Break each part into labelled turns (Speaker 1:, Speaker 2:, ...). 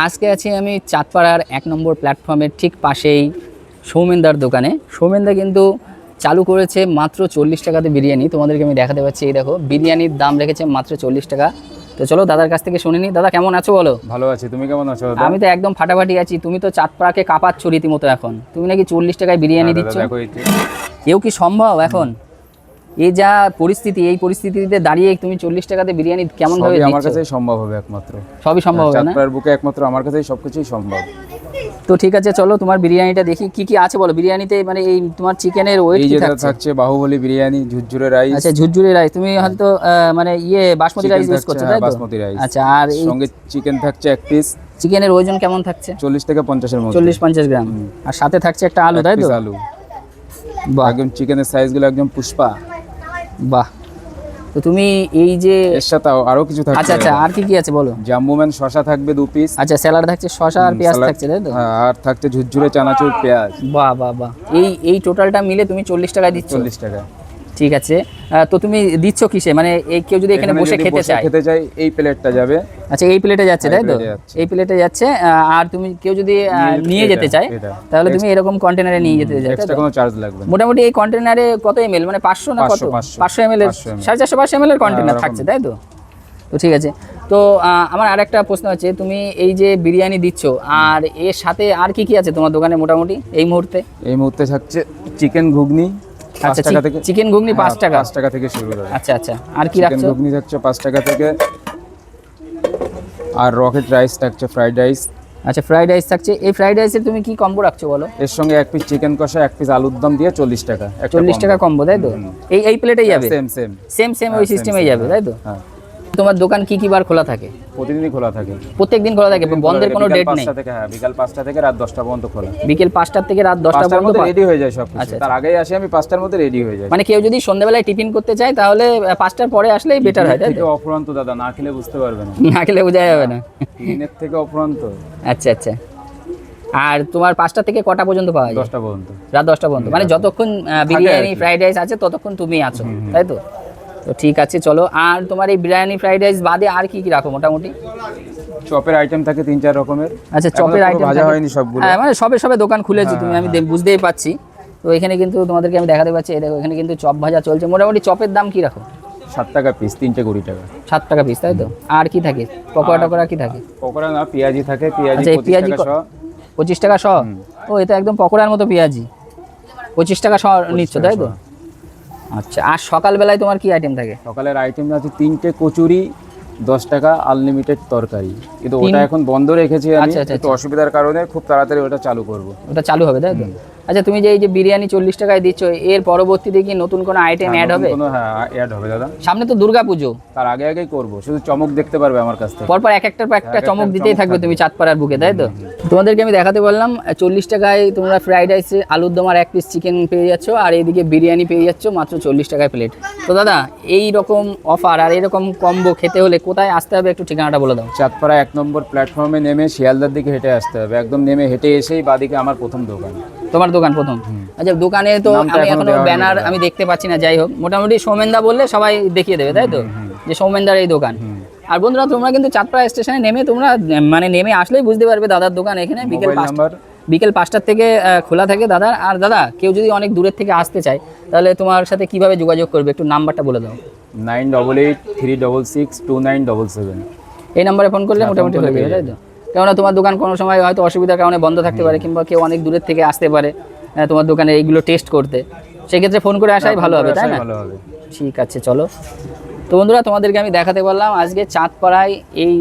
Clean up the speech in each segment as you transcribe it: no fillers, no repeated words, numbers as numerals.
Speaker 1: আজকে আছি আমি চাঁদপাড়ার 1 নম্বর প্ল্যাটফর্মের ঠিক পাশেই সৌমেনদার দোকানে। সৌমেনদা কিন্তু চালু করেছে মাত্র 40 টাকাতে বিরিয়ানি। তোমাদেরকে আমি দেখাতে পাচ্ছি, এই দেখো বিরিয়ানির দাম রেখেছে মাত্র 40 টাকা। তো চলো দাদার কাছ থেকে শুনে নিই। দাদা কেমন আছো বলো?
Speaker 2: ভালো আছি, তুমি কেমন আছো?
Speaker 1: আমি তো একদম ফাটাফাটি আছি। তুমি তো চাঁদপাড়াকে কাঁপাচ্ছ রীতিমতো এখন। তুমি নাকি 40 টাকায় বিরিয়ানি দিচ্ছ, এও কি সম্ভব এখন? এই যা পরিস্থিতি, এই পরিস্থিতিতে দাঁড়িয়ে তুমি 40 টাকাতে বিরিয়ানি কেমন ভাবে দিচ্ছ?
Speaker 2: আমার কাছেই সম্ভব হবে একমাত্র,
Speaker 1: সবই সম্ভব হবে না?
Speaker 2: চাঁদপাড়ার বুকে একমাত্র আমার কাছেই সবকিছুই সম্ভব।
Speaker 1: তো ঠিক আছে, চলো তোমার বিরিয়ানিটা দেখি কি কি আছে বলো বিরিয়ানিতে। মানে এই তোমার চিকেনের ওয়েট কি থাকছে?
Speaker 2: থাকছে বাহুবলী বিরিয়ানি, ঝুরঝুরে রাইস।
Speaker 1: আচ্ছা, ঝুরঝুরে রাইস। তুমি হয়তো মানে বাসমতি রাইস ইউজ করছো, তাই তো?
Speaker 2: বাসমতি রাইস।
Speaker 1: আচ্ছা, আর এই
Speaker 2: সঙ্গে চিকেন থাকছে 1 পিস।
Speaker 1: চিকেনের ওজন কেমন থাকছে?
Speaker 2: 40 থেকে 50 এর মধ্যে,
Speaker 1: 40-50 গ্রাম। আর সাথে থাকছে একটা আলু, তাই তো?
Speaker 2: আলু।
Speaker 1: বাহ,
Speaker 2: একদম চিকেনের সাইজগুলো একদম পুষ্পা।
Speaker 1: বাহ। তো তুমি এই যে
Speaker 2: এর সাথে আরো কিছু থাকছে।
Speaker 1: আচ্ছা আচ্ছা, আর কি কি আছে বলো?
Speaker 2: জাম্বুম্যান শসা থাকবে 2 পিস।
Speaker 1: আচ্ছা, স্যালাড থাকছে, শসা আর পেঁয়াজ থাকছে, তাই তো?
Speaker 2: হ্যাঁ, আর থাকছে ঝুরঝুরে চানাচুর পেঁয়াজ।
Speaker 1: বাহ বাহ বাহ। এই টোটালটা মিলে তুমি 40 টাকায় দিচ্ছ?
Speaker 2: 40 টাকা।
Speaker 1: ঠিক আছে। তো তুমি দিচ্ছ কিসে? মানে এই কেউ যদি এখানে বসে খেতে চায়,
Speaker 2: এই প্লেটটা যাবে।
Speaker 1: আচ্ছা, এই প্লেটে যাচ্ছে, তাই তো? এই প্লেটে যাচ্ছে। আর তুমি কেউ যদি নিয়ে যেতে চায় তাহলে তুমি এরকম কন্টেনারে নিয়ে যেতে চাও,
Speaker 2: এক্সট্রা কোনো চার্জ লাগবে না।
Speaker 1: মোটামুটি এই কন্টেনারে কত এমএল, মানে 500 না কত? 500 এমএল এর, 450 এমএল এর কন্টেনার থাকছে, তাই তো? তো ঠিক আছে। তো আমার আরেকটা প্রশ্ন আছে, তুমি এই যে বিরিয়ানি দিচ্ছ আর এর সাথে আর কি কি আছে তোমার দোকানে মোটামুটি এই মুহূর্তে?
Speaker 2: এই মুহূর্তে থাকছে চিকেন ঘুগনি।
Speaker 1: আচ্ছা, চিকেন ঘুগনি 5 টাকা।
Speaker 2: 5 টাকা থেকে শুরু হবে।
Speaker 1: আচ্ছা আচ্ছা, আর কি রাখছো?
Speaker 2: চিকেন ঘুগনি থাকছে 5 টাকা থেকে। আর রকেট রাইস থাকছে, ফ্রাইড রাইস।
Speaker 1: আচ্ছা, ফ্রাইড রাইস থাকছে। এই ফ্রাইড রাইসের তুমি কি কম্বো রাখছো বলো?
Speaker 2: এর সঙ্গে 1 পিস চিকেন কষা, 1 পিস আলুর দম দিয়ে 40 টাকা।
Speaker 1: 40 টাকা কম্বো, তাই তো? এই প্লেটেই যাবে? সেম ওই সিস্টেমেই যাবে, তাই তো?
Speaker 2: হ্যাঁ।
Speaker 1: তোমার দোকান কি কি বার খোলা থাকে?
Speaker 2: প্রতিদিনই খোলা থাকে।
Speaker 1: প্রত্যেকদিন খোলা থাকে, বন্ধের কোনো ডেট নেই?
Speaker 2: বিকাল 5টা থেকে রাত 10টা পর্যন্ত খোলা।
Speaker 1: বিকেল 5টা থেকে রাত 10টা পর্যন্ত
Speaker 2: রেডি হয়ে যায় সব।
Speaker 1: আচ্ছা,
Speaker 2: তার আগেই আসি আমি, 5টার মধ্যে রেডি হয়ে যায়।
Speaker 1: মানে কেউ যদি সন্ধ্যাবেলায় টিফিন করতে চায় তাহলে 5টার পরে আসলেই বেটার হয়, তাই তো?
Speaker 2: অফুরন্ত দাদা, না খেলে বুঝতে পারবে না।
Speaker 1: না খেলে বোঝা যাবে না।
Speaker 2: টিফিনের থেকে অফুরন্ত।
Speaker 1: আচ্ছা আচ্ছা। আর তোমার 5টা থেকে কটা পর্যন্ত পাওয়া যায়?
Speaker 2: 10টা পর্যন্ত।
Speaker 1: রাত 10টা পর্যন্ত, মানে যতক্ষণ বিরিয়ানি ফ্রাইড রাইস আছে ততক্ষণ তুমি আছো, তাই তো? তো ঠিক আছে, চলো। আর তোমার এই বিরিয়ানি ফ্রাইড রাইস বাদে আর কি কি রাখো মোটামুটি?
Speaker 2: চপের আইটেম থাকে 3-4 রকমের।
Speaker 1: আচ্ছা, চপের আইটেম
Speaker 2: ভাজা হয়নি সবগুলো।
Speaker 1: হ্যাঁ, মানে সবে দোকান খুলেছি তুমি, আমি বুঝতেই পাচ্ছি। তো এখানে কিন্তু তোমাদেরকে আমি দেখাতে পাচ্ছি, এই দেখো এখানে কিন্তু চপ ভাজা চলছে। মোটামুটি চপের দাম কি রাখো?
Speaker 2: 7 টাকা পিস, 3টে 20 টাকা।
Speaker 1: 7 টাকা পিস, তাই তো? আর কি থাকে? পকোড়া কি থাকে?
Speaker 2: পকোড়া না, পেঁয়াজি থাকে। পেঁয়াজি
Speaker 1: আচ্ছা, এই পেঁয়াজি 25 টাকা শ। ও, এটা একদম পকোড়ার মতো পেঁয়াজি। 25 টাকা শ নিচ্ছ, তাই তো? আচ্ছা, আর সকালবেলায় তোমার কি আইটেম থাকে?
Speaker 2: সকালের আইটেম আছে 3টে কচুরি, 10 টাকা আনলিমিটেড তরকারি। কিন্তু ওটা এখন বন্ধ রেখেছি আমি, একটু অসুবিধার কারণে। খুব তাড়াতাড়ি ওটা চালু করব। ওটা
Speaker 1: চালু হবে, তাই তো? আচ্ছা, তুমি যে এই যে বিরিয়ানি 40 টাকায় দিচ্ছ, এর পরবর্তীতে কি নতুন কোনো আইটেম অ্যাড হবে?
Speaker 2: হ্যাঁ, অ্যাড হবে দাদা।
Speaker 1: সামনে তো দুর্গাপুজো,
Speaker 2: তার আগেই করব। শুধু চমক দেখতে পারবে আমার কাছ থেকে।
Speaker 1: পরপর একটা চমক দিতেই থাকবে তুমি চাঁদপাড়ার বুকে, তাই তো? তোমাদেরকে আমি দেখাতে বললাম 40 টাকায় তোমরা ফ্রাইড রাইসে আলুর দম আর 1 পিস চিকেন পেয়ে যাচ্ছ, আর এইদিকে বিরিয়ানি পেয়ে যাচ্ছ মাত্র 40 টাকায় প্লেট। তো দাদা, এই রকম অফার আর এরকম কম্বো খেতে হলে কোথায় আসতে হবে একটু ঠিকানাটা বলে দাও।
Speaker 2: চাঁদপাড়া 1 নম্বর প্ল্যাটফর্মে নেমে শিয়ালদার দিকে হেঁটে আসতে হবে। একদম নেমে হেঁটে এসেই বাদিকে আমার প্রথম দোকান।
Speaker 1: তোমার দোকান প্রথম? আচ্ছা, দোকানে তো আমি এখনো ব্যানার আমি দেখতে পাচ্ছি না। যাই হোক, মোটামুটি সৌমেনদা বললে সবাই দেখিয়ে দেবে, তাই তো? যে সৌমেনদার এই দোকান। আর বন্ধুরা, তোমরা কিন্তু চাঁদপাড়া স্টেশনে নেমে তোমরা মানে নেমে আসলেই বুঝতে পারবে দাদার দোকান এখানে বিকেল 5টার থেকে খোলা থাকে দাদার। আর দাদা, কেউ যদি অনেক দূরের থেকে আসতে চায় তাহলে তোমার সাথে কিভাবে যোগাযোগ করবে একটু নাম্বারটা বলে দাও।
Speaker 2: 9883662977।
Speaker 1: এই নাম্বারে ফোন করলে মোটামুটি হয়ে যাবে, তাই তো? কেননা তোমার দোকান কোনো সময় হয়তো অসুবিধার কারণে বন্ধ থাকতে পারে, কিংবা কেউ অনেক দূরের থেকে আসতে পারে তোমার দোকানে এইগুলো টেস্ট করতে। সেক্ষেত্রে ফোন করে আসাই ভালো হবে, তাই না? ঠিক আছে, চলো। তো বন্ধুরা, তোমাদেরকে আমি দেখাতে পারলাম আজকে চাঁদপাড়ায় এই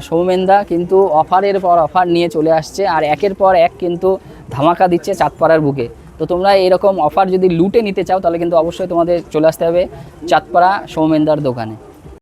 Speaker 1: সৌমেনদা কিন্তু অফারের পর অফার নিয়ে চলে আসছে, আর একের পর এক কিন্তু ধামাকা দিচ্ছে চাঁদপাড়ার বুকে। তো তোমরা এরকম অফার যদি লুটে নিতে চাও তাহলে কিন্তু অবশ্যই তোমাদের চলে আসতে হবে চাঁদপাড়া সৌমেনদার দোকানে।